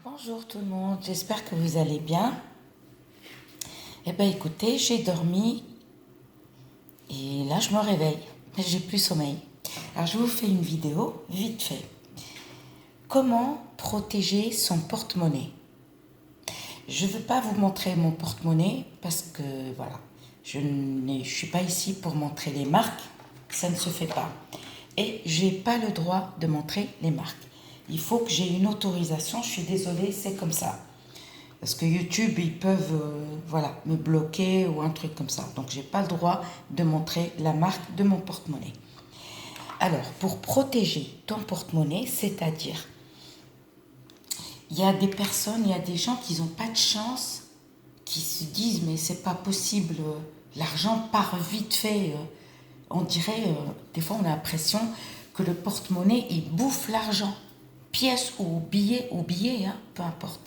Bonjour tout le monde, j'espère que vous allez bien. Eh bien écoutez, j'ai dormi et là je me réveille, mais j'ai plus sommeil. Alors je vous fais une vidéo, vite fait. Comment protéger son porte-monnaie? Je ne veux pas vous montrer mon porte-monnaie parce que voilà, je ne suis pas ici pour montrer les marques, ça ne se fait pas. Et je n'ai pas le droit de montrer les marques. Il faut que j'ai une autorisation, je suis désolée, c'est comme ça. Parce que YouTube, ils peuvent voilà, me bloquer ou un truc comme ça. Donc, je n'ai pas le droit de montrer la marque de mon porte-monnaie. Alors, pour protéger ton porte-monnaie, c'est-à-dire, il y a des personnes, il y a des gens qui n'ont pas de chance, qui se disent, mais c'est pas possible, l'argent part vite fait. On dirait, des fois, on a l'impression que le porte-monnaie, il bouffe l'argent. Pièce ou billet, hein, peu importe.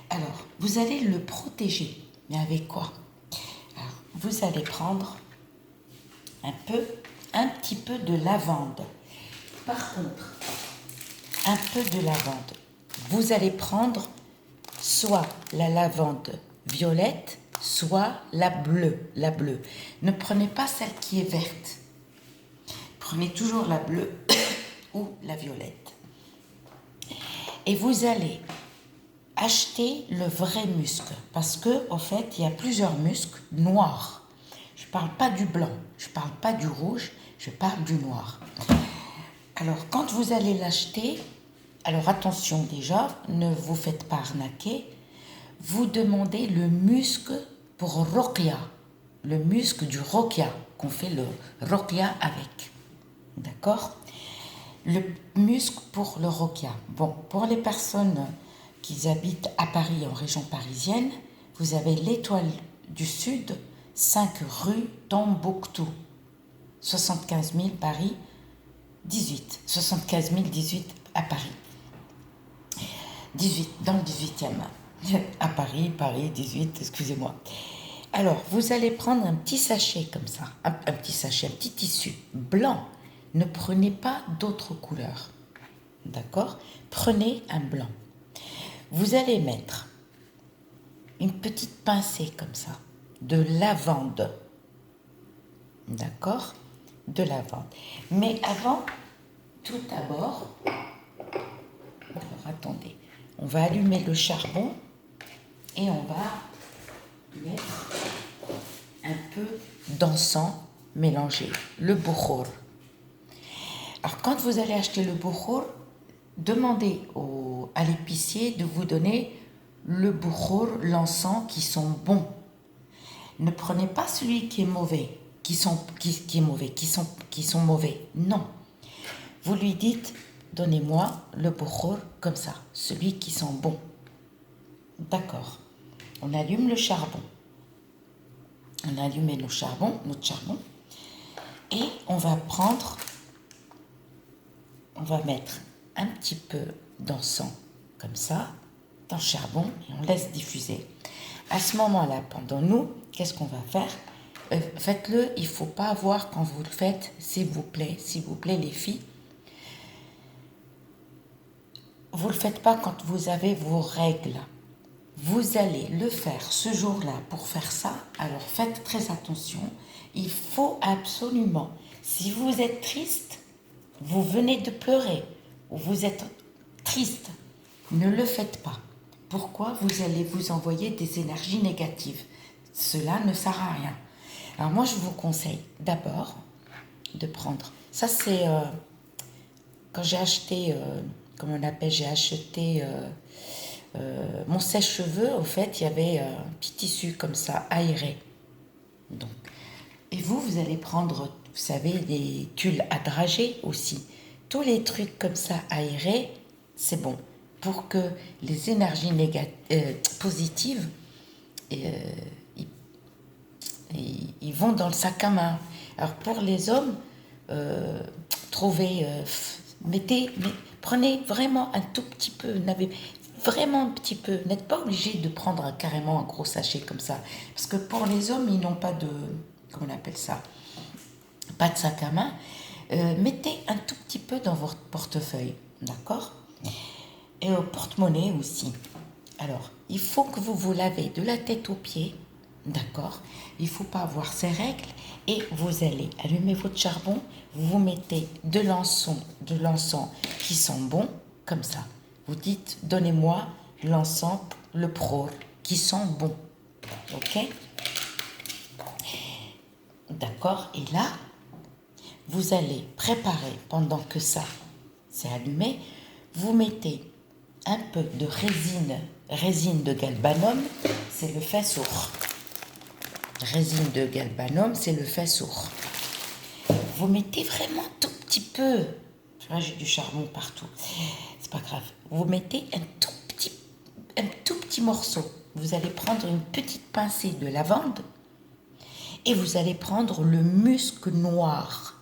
Alors, vous allez le protéger. Mais avec quoi? Alors, vous allez prendre un petit peu de lavande. Par contre, un peu de lavande. Vous allez prendre soit la lavande violette, soit la bleue. La bleue. Ne prenez pas celle qui est verte. Prenez toujours la bleue ou la violette. Et vous allez acheter le vrai muscle, parce que en fait, il y a plusieurs muscles noirs. Je ne parle pas du blanc, je ne parle pas du rouge, je parle du noir. Alors, quand vous allez l'acheter, alors attention déjà, ne vous faites pas arnaquer. Vous demandez le muscle pour Rokia, le muscle du Rokia, qu'on fait le Rokia avec. D'accord? Le muscle pour le Rokia. Bon, pour les personnes qui habitent à Paris, en région parisienne, vous avez l'Étoile du Sud, 5 rue Tombouctou, 75 000 Paris, 18. 75 018 à Paris. 18, dans le 18e. À Paris, 18, excusez-moi. Alors, vous allez prendre un petit sachet comme ça, un petit sachet, un petit tissu blanc. Ne prenez pas d'autres couleurs. D'accord? Prenez un blanc. Vous allez mettre une petite pincée comme ça, de lavande. D'accord? De lavande. Mais avant, tout d'abord, alors attendez, on va allumer le charbon et on va mettre un peu d'encens mélangé, le bouchour. Alors quand vous allez acheter le bouchour, demandez à l'épicier de vous donner le bouchour, l'encens qui sont bons. Ne prenez pas celui qui est mauvais, qui sont mauvais. Non. Vous lui dites, donnez-moi le bouchour comme ça, celui qui sent bon. D'accord. On allume le charbon. On allume notre charbon, et on va mettre un petit peu d'encens comme ça dans le charbon et on laisse diffuser. À ce moment-là, pendant nous, qu'est-ce qu'on va faire? Faites-le, il ne faut pas avoir quand vous le faites, s'il vous plaît, les filles. Vous ne le faites pas quand vous avez vos règles. Vous allez le faire ce jour-là pour faire ça, alors faites très attention. Il faut absolument, si vous êtes triste, vous venez de pleurer, ou vous êtes triste, ne le faites pas. Pourquoi? Vous allez vous envoyer des énergies négatives. Cela ne sert à rien. Alors moi, je vous conseille d'abord de prendre... Ça, c'est... quand j'ai acheté... comment on appelle? J'ai acheté... mon sèche-cheveux, au fait, il y avait un petit tissu comme ça, aéré. Donc, et vous allez prendre, vous savez, des tulles à dragées aussi. Tous les trucs comme ça, aérés, c'est bon. Pour que les énergies positives, ils vont dans le sac à main. Alors, pour les hommes, prenez vraiment un tout petit peu, vraiment un petit peu. N'êtes pas obligé de prendre carrément un gros sachet comme ça. Parce que pour les hommes, ils n'ont pas de... Comment on appelle ça? Pas de sac à main. Mettez un tout petit peu dans votre portefeuille. D'accord? et au porte-monnaie aussi. Alors, il faut que vous vous lavez de la tête aux pieds, d'accord? Il ne faut pas avoir ces règles et vous allez allumer votre charbon, vous mettez de l'encens qui sent bon, comme ça. Vous dites, donnez-moi l'encens, le pror, qui sent bon, ok? D'accord? Et là, vous allez préparer, pendant que ça c'est allumé, vous mettez un peu de résine de galbanum, c'est le fessour. Résine de galbanum, c'est le fessour. Vous mettez vraiment tout petit peu. Tu vois, j'ai du charbon partout. C'est pas grave. Vous mettez un tout petit morceau. Vous allez prendre une petite pincée de lavande et vous allez prendre le musc noir.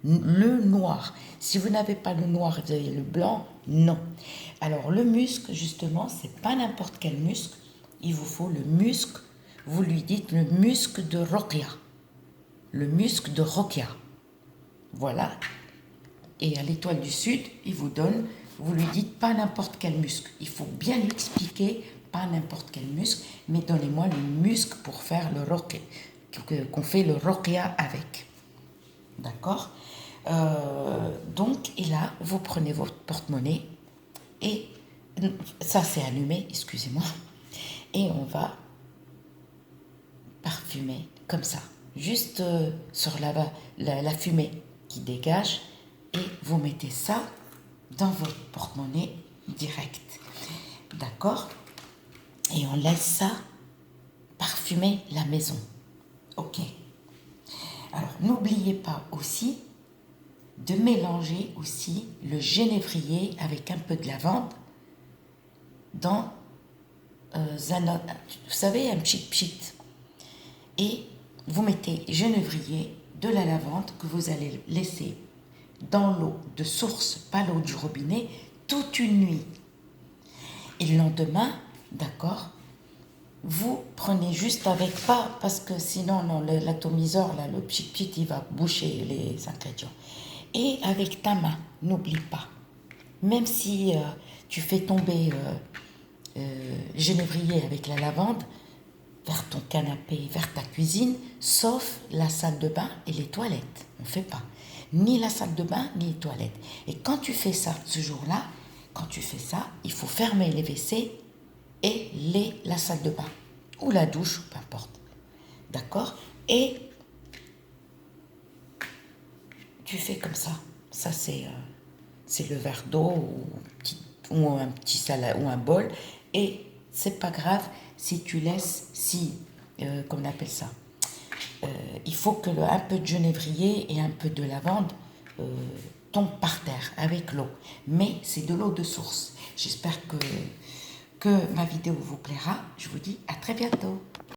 Le noir. Si vous n'avez pas le noir et vous avez le blanc, non. Alors le musc, justement, c'est pas n'importe quel musc. Il vous faut le musc, vous lui dites le musc de Rokia. Le musc de Rokia. Voilà. Et à l'Étoile du Sud, il vous donne, vous lui dites pas n'importe quel musc. Il faut bien lui expliquer, pas n'importe quel musc, mais donnez-moi le musc pour faire le Rokia, qu'on fait le Rokia avec. D'accord? Donc, et là, vous prenez votre porte-monnaie et ça c'est allumé, excusez-moi, et on va parfumer comme ça, juste sur la fumée qui dégage, et vous mettez ça dans votre porte-monnaie direct. D'accord? Et on laisse ça parfumer la maison. Ok. Alors, n'oubliez pas aussi de mélanger aussi le genévrier avec un peu de lavande dans vous savez, un pchit. Et vous mettez genévrier, de la lavande que vous allez laisser dans l'eau de source, pas l'eau du robinet, toute une nuit. Et le lendemain, d'accord, vous prenez juste avec, pas parce que sinon, non, l'atomiseur, là, le pchit, il va boucher les ingrédients. Et avec ta main, n'oublie pas, même si tu fais tomber le genévrier avec la lavande vers ton canapé, vers ta cuisine, sauf la salle de bain et les toilettes. On ne fait pas. Ni la salle de bain, ni les toilettes. Et quand tu fais ça, ce jour-là, quand tu fais ça, il faut fermer les WC et la salle de bain. Ou la douche, peu importe. D'accord? Et tu fais comme ça. Ça, c'est le verre d'eau ou un petit salade ou un bol. Et c'est pas grave si tu laisses, comment on appelle ça, il faut que un peu de genévrier et un peu de lavande tombent par terre avec l'eau. Mais c'est de l'eau de source. J'espère que ma vidéo vous plaira. Je vous dis à très bientôt.